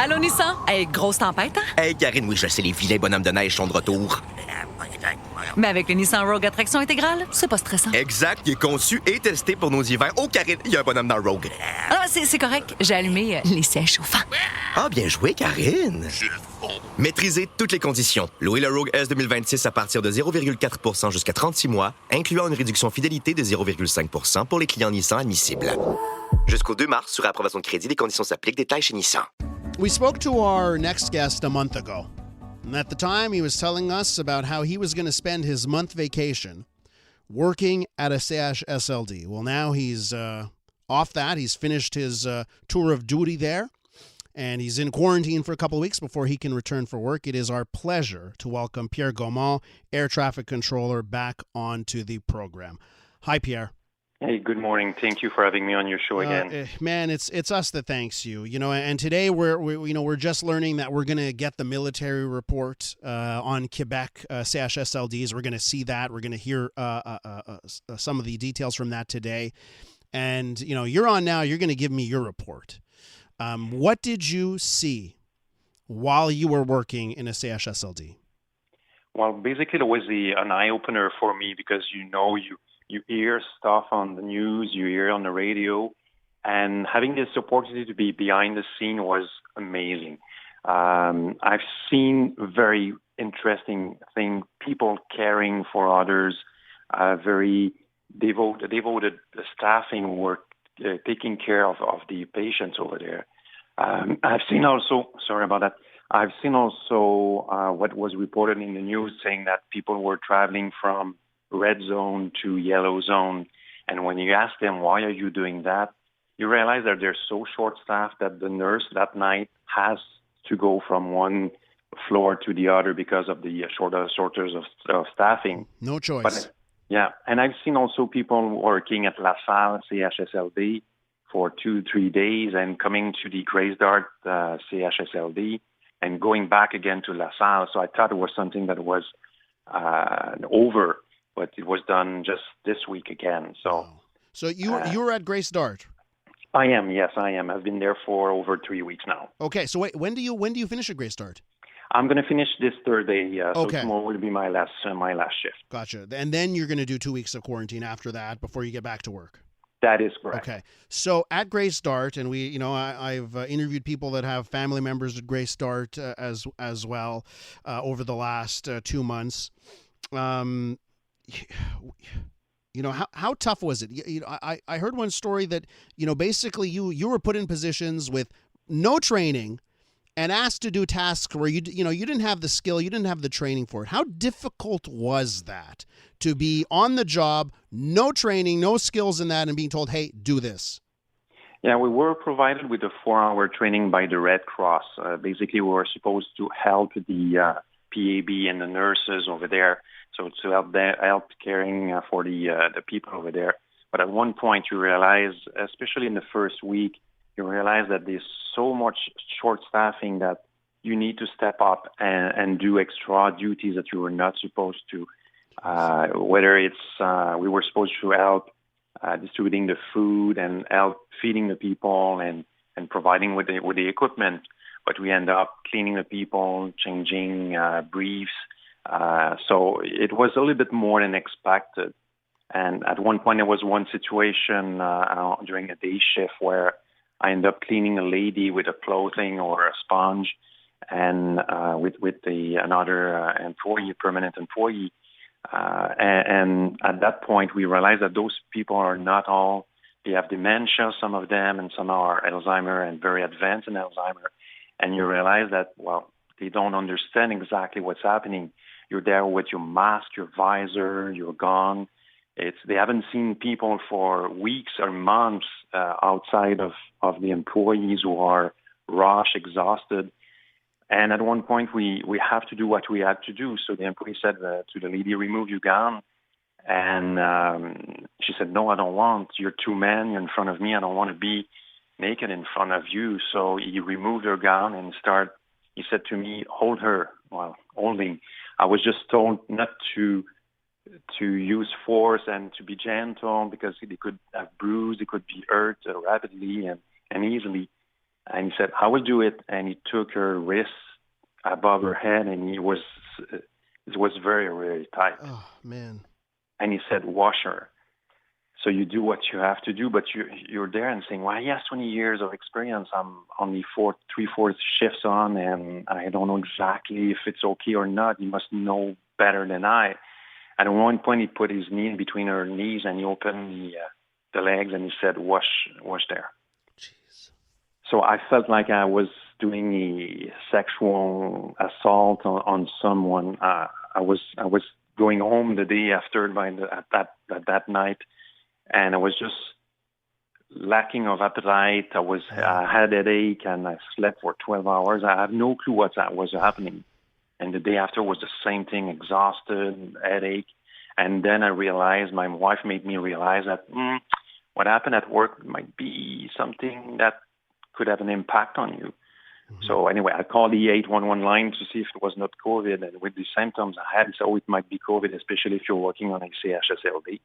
Allô, Nissan? Hey, grosse tempête, hein? Hey, Karine, oui, je sais, les vilains bonhommes de neige sont de retour. Mais avec le Nissan Rogue à traction intégrale, c'est pas stressant. Exact, il est conçu et testé pour nos hivers. Oh, Karine, il y a un bonhomme dans le Rogue. Ah, c'est correct. J'ai allumé les sièges chauffants. Ah, bien joué, Karine. Maîtrisez toutes les conditions. Louez le Rogue S 2026 à partir de 0,4% jusqu'à 36 mois, incluant une réduction fidélité de 0,5% pour les clients Nissan admissibles. Jusqu'au 2 mars, sur approbation de crédit, les conditions s'appliquent. Détails chez Nissan. We spoke to our next guest a month ago. And at the time, he was telling us about how he was going to spend his month vacation working at a CHSLD. Well, now he's off that. He's finished his tour of duty there, and he's in quarantine for a couple of weeks before he can return for work. It is our pleasure to welcome Pierre Gaumond, Air Traffic Controller, back onto the program. Hi, Pierre. Hey, good morning. Thank you for having me on your show again. Man, it's us that thanks you. You know, and today we're just learning that we're going to get the military report on Quebec CHSLDs. We're going to see that. We're going to hear some of the details from that today. And you know, you're on now. You're going to give me your report. What did you see while you were working in a CHSLD? Well, basically, it was an eye opener for me because you hear stuff on the news, you hear on the radio, and having this opportunity to be behind the scene was amazing. I've seen very interesting things, people caring for others, very devoted staffing work, taking care of the patients over there. I've seen also, sorry about that, I've seen also what was reported in the news saying that people were traveling from red zone to yellow zone. And when you ask them, why are you doing that? You realize that they're so short-staffed that the nurse that night has to go from one floor to the other because of the shortage of staffing. No choice. But, yeah. And I've seen also people working at La Salle, CHSLD, for 2-3 days and coming to the Grace Dart CHSLD and going back again to La Salle. So I thought it was something that was over. But it was done just this week again. So, so you were at Grace Dart? I am. Yes, I am. I've been there for over 3 weeks now. Okay. So wait, when do you finish at Grace Dart? I'm going to finish this Thursday. So okay. Tomorrow will be my last shift. Gotcha. And then you're going to do 2 weeks of quarantine after that before you get back to work. That is correct. Okay. So at Grace Dart, and I've interviewed people that have family members at Grace Dart as well over the last 2 months. You know, how tough was it? You know, I heard one story that, you know, basically you were put in positions with no training and asked to do tasks where you didn't have the skill, you didn't have the training for it. How difficult was that to be on the job, no training, no skills in that, and being told, hey, do this? Yeah, we were provided with a 4-hour training by the Red Cross. Basically, we were supposed to help the PAB and the nurses over there. So to help caring for the people over there. But at one point you realize, especially in the first week, you realize that there's so much short staffing that you need to step up and do extra duties that you were not supposed to. Whether it's we were supposed to help distributing the food and help feeding the people and providing with the equipment, but we end up cleaning the people, changing briefs. So it was a little bit more than expected. And at one point, there was one situation during a day shift where I ended up cleaning a lady with a clothing or a sponge and with another employee, permanent employee. And at that point, we realized that those people are not all, they have dementia, some of them, and some are Alzheimer and very advanced in Alzheimer. And you realize that, well, they don't understand exactly what's happening. You're there with your mask, your visor, your gun. They haven't seen people for weeks or months outside of the employees who are rushed, exhausted. And at one point, we have to do what we had to do. So the employee said to the lady, remove your gown. And she said, no, I don't want. You're two men. You're in front of me. I don't want to be naked in front of you. So he removed her gown and he said to me, hold her. Well, holding. I was just told not to use force and to be gentle because they could have bruised, they could be hurt rapidly and easily. And he said, I will do it. And he took her wrist above her head, and it was very, very tight. Oh, man. And he said, wash her. So you do what you have to do, but you're there and saying, well, he has 20 years of experience. I'm only 3/4 shifts on, and I don't know exactly if it's okay or not. He must know better than I. At one point, he put his knee in between her knees, and he opened the legs, and he said, wash there. Jeez. So I felt like I was doing a sexual assault on someone. I was going home the day after at that night, and I was just lacking of appetite. I had a headache, and I slept for 12 hours. I have no clue what was happening. And the day after was the same thing, exhausted, headache. And then I realized, my wife made me realize that what happened at work might be something that could have an impact on you. Mm-hmm. So anyway, I called the 811 line to see if it was not COVID. And with the symptoms I had, so it might be COVID, especially if you're working on a CHSLD.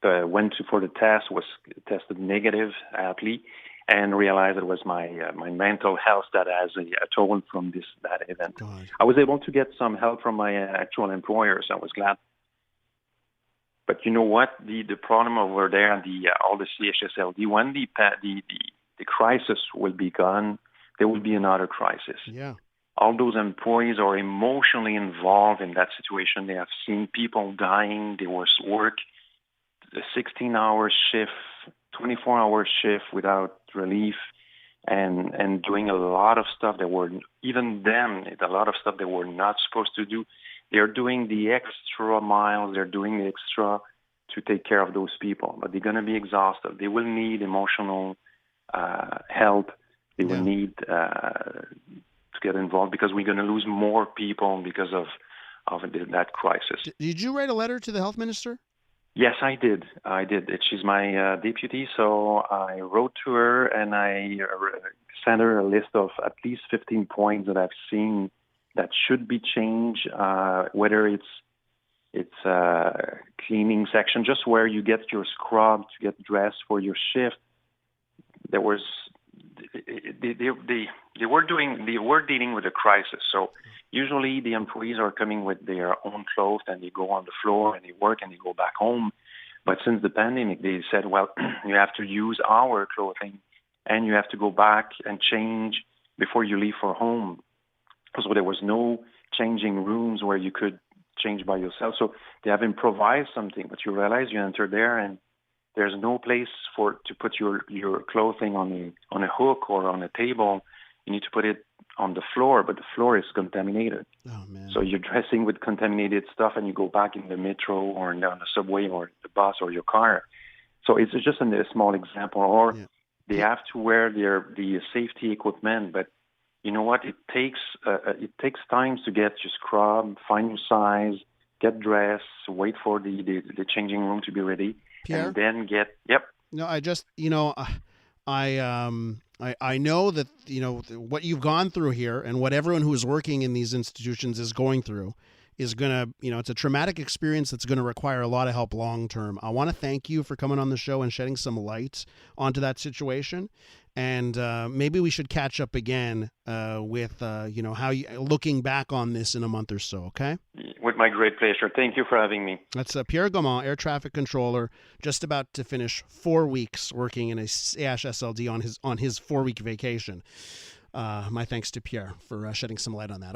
Went for the test, was tested negative, aptly, and realized it was my mental health that has a toll from that event. God. I was able to get some help from my actual employer, so I was glad. But you know what? The problem over there, all the CHSLD, when the crisis will be gone, there will be another crisis. Yeah. All those employees are emotionally involved in that situation. They have seen people dying. They were work a 16-hour shift, 24-hour shift without relief, and doing a lot of stuff that were, even them, a lot of stuff they were not supposed to do. They're doing the extra miles. They're doing the extra to take care of those people. But they're going to be exhausted. They will need emotional help. They will need to get involved because we're going to lose more people because of that crisis. Did you write a letter to the health minister? Yes, I did. She's my deputy, so I wrote to her and I sent her a list of at least 15 points that I've seen that should be changed, whether it's cleaning section, just where you get your scrub to get dressed for your shift. There was they were dealing with a crisis. So usually the employees are coming with their own clothes and they go on the floor and they work and they go back home. But since the pandemic, they said, well, you have to use our clothing and you have to go back and change before you leave for home. So there was no changing rooms where you could change by yourself. So they have improvised something, but you realize you enter there and there's no place to put your clothing on a hook or on a table. You need to put it on the floor, but the floor is contaminated. Oh, man. So you're dressing with contaminated stuff and you go back in the metro or on the subway or the bus or your car. So it's just a small example. Or they have to wear the safety equipment, but you know what? It takes time to get your scrub, find your size, get dressed, wait for the changing room to be ready, Pierre? and then No, I just, I know that, what you've gone through here and what everyone who is working in these institutions is going through is going to, it's a traumatic experience that's going to require a lot of help long term. I want to thank you for coming on the show and shedding some light onto that situation. And maybe we should catch up again with, how you looking back on this in a month or so. Okay. With my great pleasure. Thank you for having me. That's Pierre Gaumond, air traffic controller, just about to finish 4 weeks working in a CHSLD on his 4-week vacation. My thanks to Pierre for shedding some light on that.